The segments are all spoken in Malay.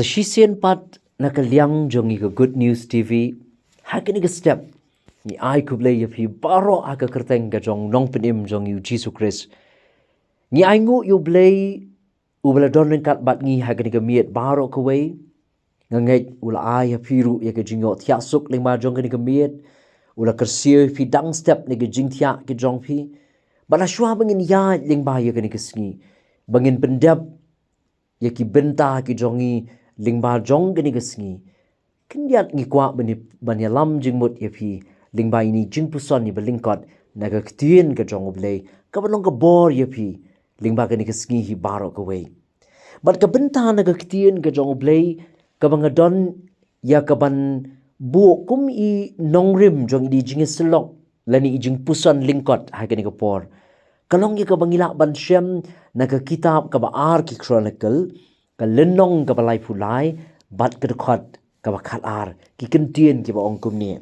Sa shisien pat nakaliang jongi ka Good News TV hakini ka step ni ai ku Blei yapi baro aga kyrteng ka jong nong penim jong U Jisu Khrist ni ai ngu U Blei u bala don kat bat ngi hakini ka miet baro ka wei ngangai ula ai yapi ru ya ka jingo thia suk ling ma jong ka ni ka miet ula kersieu pi dang step ni ka jing thia ki jong pi bala shwa bangin ya ling ba ya ka ni ka sngi bangin pendap ya ki benta ki jongi lingba jong gani gasngi kindiat ngi kwa bani banyalam jingmut ya phi lingba ini jingpuson ni lyngkot na Ka Ktien ka jong U Blei ka balong ka bor ya phi lingba gani gasngi hi baro ka wei bat ka benta na Ka Ktien ka jong U Blei ka bangadon ya ka ban bu kum I nongrim jong di jingiselok lani I jingpuson lyngkot ha gani ka por kalong ya ka bangila ban shem na ka kitab ka baar ki Khronikl ka lenong ka balai pulai bat ka dekhot ka bakhat ar ki kentien ki ba ong kum ni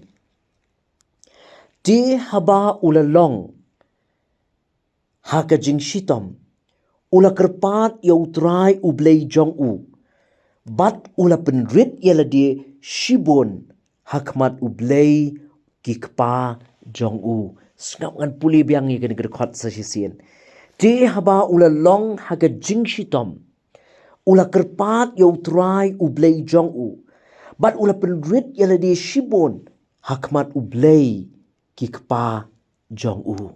ti haba ulalong ha ka jing shitom ula kerpat ya utrai U Blei jong u bat ula penrit ya ladi shibon hakmat U Blei ki kpa jong u snap ngan puli biang ni ka dekhot sa sisien ti haba ulalong ha ka jing shitom ula kerpat ya utrai U Blei jong u bat ula penrit ya ladi shibon hakmat U Blei ki kpa jong u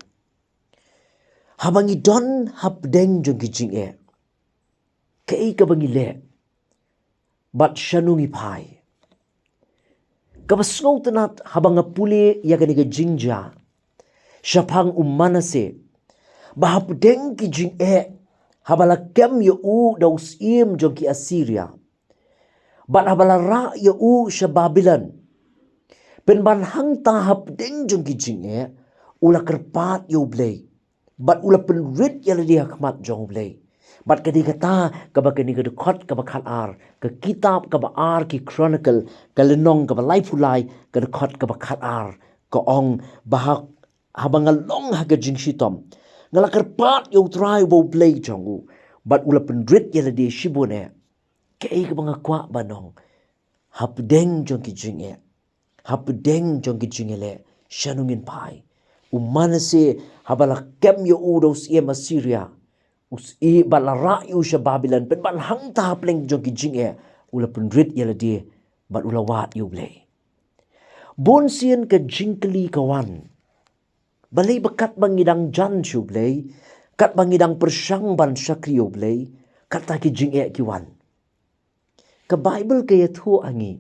habangi don hapdeng jong ki jing e kei ka bangi le bat Shano ngi Phai ka basngau tenat habanga pule ya ka ni ka kynja syapang manase bahap deng ki jing e habala kem ya u daus im jong ki Assyria bat habala ra ya u sya Babylon pen ban hang tahap deng jong ki jing e ula kerpat ya U Blei bat ula penrit ya ladi hakmat jong U Blei bat kadi kata ka ba kani ka dekhot ka bakhat ar ka kitab ka ba ar ki Khronikl ka lenong ka balai pulai ka dekhot ka bakhat ar ka ong bahak habangalong ha ka jing shitom ngala kerpat ya utrai U Blei jong u bat ula penrit ya ladi shibone kei ka banga kwa banong hapdeng jong ki jing e hapdeng jong ki Jingialeh Shano Ngin Phai umanase habala kem ya u dos em Assyria us I bala ra yu sya Babylon pen ban hang ta pleng jong ki jing e ula penrit ya ladi bat ula wat U Blei bon sien ka jingkeli kawan balai bakat bangidang jan U Blei kat bangidang persang ban syakri U Blei kata ki jing e ki wan ka Bible ka ya thu angi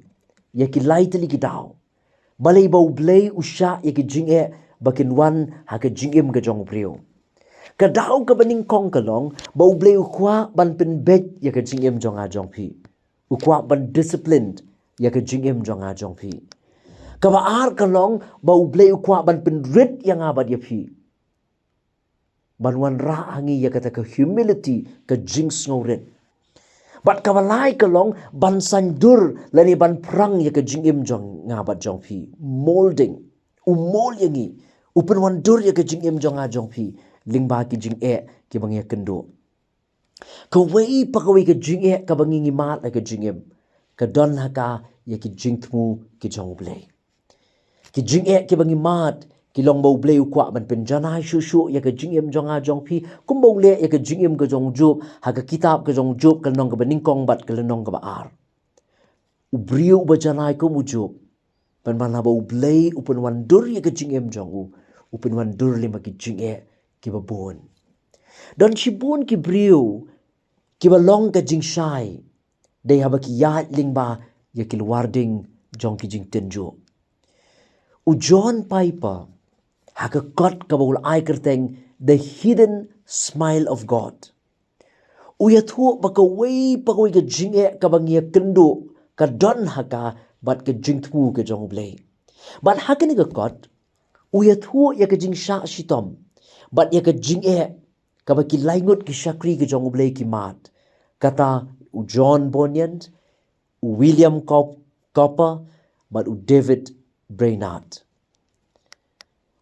ya ki lai tali ki daw balai ba U Blei usya ya ki jing e bakin wan ha ka jingim ka jong priu ka daw ka baning kong kalong ba U Blei ukwa ban pen bet ya ka jingim jong a jong pi ukwa ban disciplined ya ka jingim jong a jong pi ka ba ar kalong ba U Blei ukwa ban pen rit yang abad ya pi ban wan ra angi ya kata ka humility ka jing sngoret bat ka balai kalong ban sandur lani ban prang ya ka jingim jong ngabat jong pi molding umol yangi upen wan dur ya ka jingim jong a jong pi lingba ki jing e ki bangi kendo ka wei pa ka wei ka jing e ka bangi ngimat ka jingim ka don haka ya ki jingthmu ki jong U Blei ki jing e ki bangi mat ki long bo Blei ukwa ban pen janai shu shu ya ka jingim jong a jong pi kumbo le ya ka jingim ka jong jup ha ka kitab ka jong jup ka nong ka baning kong bat ka nong ka ba ar ubriu ba janai ko mujup pen man ba U Blei upen wan dur ya ka jingim jong u upen wan dur lima ki jing e ki ba bon dan shibun ki briu ki ba long ka jing shai dei haba ki yat lingba ya ki luarding jong ki jing tenjo u John Piper ha ka kot ka ba ul ai kyrteng the hidden smile of God u ya thu ba ka wei pa ka jing e ka bangia kendo ka don haka bat ka jingthmu ka jong U Blei bat hakani ka kot u ya thu ya ka jing sha shitom bat ya ka jing e ka ba ki laingut ki shakri ka jong U Blei ki mat kata u John Bunyan u William Cowper bat u David Brainerd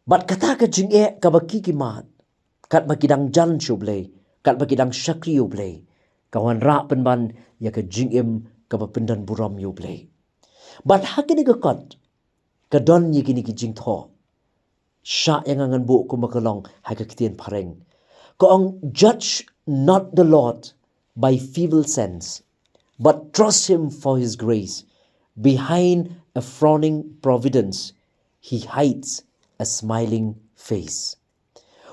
bat kata ka jing e ka ba ki mat kat ba kidang jan U Blei kat ba kidang shakri U Blei kawan ra penban ya ka jingim kaba pendan buram U Blei. But hakini ka kot kadon yigini ki jingtho. Sha yang angan bu ko makalong hai Ka Ktien pareng. Ko ang judge not the Lord by feeble sense, but trust him for his grace. Behind a frowning providence, he hides a smiling face.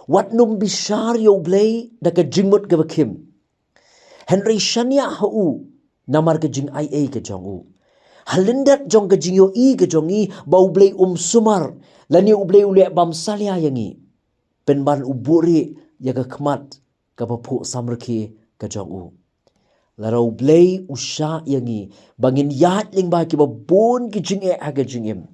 Wat num bishar U Blei da ka jingmut ka bakim. Henry shania hau namar ka jing ia ka Jong u. Halindat Jong ka jing yo i ka Jong i ba U Blei sumar lani U Blei ule bam salia yangi. Penban uburi ya ka khmat ka papu samrki ka Jong u. Lara U Blei usha yangi bangin yat ling ba ki ba bon ki jing aga jingim.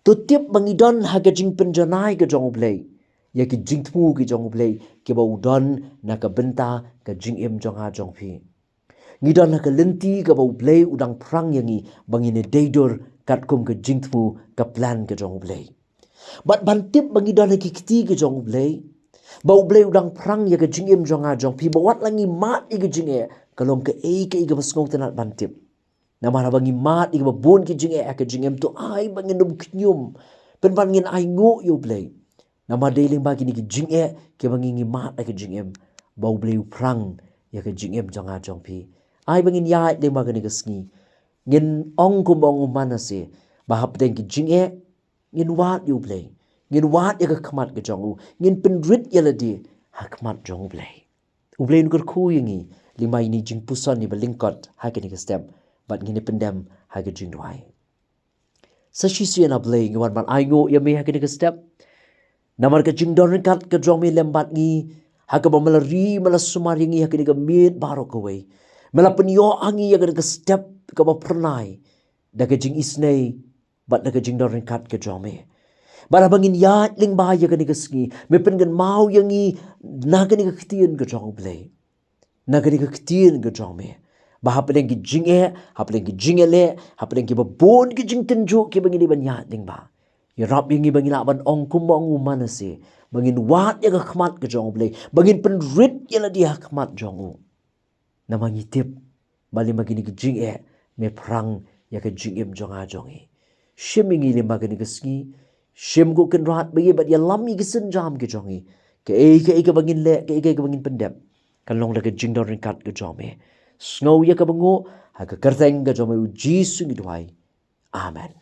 Tutip bangidon haga jing penjanai ka Jong U Blei. Ya ki jingthmu ki Jong U Blei ki ba udon na ka benta ka jingim Jong ha Jong phi. Ngidon na ka lenti ka ba U Blei udang prang yangi bangine deidur katkum ka jingthmu ka plan ka Jong U Blei. But bantip bangidon na ki kti ka Jong U Blei. Ba U Blei udang prang ya ka jingim Jong ha Jong phi ba wat langi mat i ka jing kalong ka ka basngong tanat bantip. Namara bangi mat i ka bon ki jing ka jingim to ai bangin dum knyum. Pen bangin ai ngo U Blei. Nama deling bagi ni ki jing ke bangi ngi mat ka jingim. Ba U Blei prang ya ka jingim Jong ha Jong phi. Ai bangin ya ding bagi ni ka sngi. Ngin ong kumbong manase bahap deng ki jing ngin wat U Blei. Ngin wat ya ka khmat ka Jong u. Ngin penrit ya ladi hakmat Jong U Blei. U Blei nuker khu yangi lima ini jingpuson ni ba lyngkot ha ka ni ka step. But ngini pendem ha ka jing duai. Sa shisian a Blei ngi wan ban ai ngo ya me ha ka ni ka step. Namar ka jing don kat ka Jong me lembat ngi ha ka ba malari mala sumar yangi ha ka ni ka mit baro ka wei. Mala penyo angi ya ka ni ka step ka ba pernai. Da ka jing isnei but da ka jing don kat ka Jong me. Bara bangin ya ling ba ya ka ni ka sngi me pengan mau yangi na ka ni ka Ktien ka Jong U Blei. Na ka ni ka Ktien ka Jong me. Bah apa ki jing apa ki Jingialeh, apa ki babon ki jing tenju ki bangin ban ya ling ba. Iarap yang bangin aban ong kumba ong manase. Bangin wat ya ka khmat ka Jong U Blei. Bangin penrit ya la dia khmat Jong u. Namang itip bali magini ki jing me prang ya ka jingim Jong ha Jong e. Shim ingi le magini ka sngi. Shim ko ken rat bagi bat ya lam i ki senjam ki Jong e. Ka bangin le ka bangin pendem. Kan long la ka jing don kat ka Jong me. Sngow ya ka bango ha ka kyrteng ka Jong U Jisu ngi duai. Amen.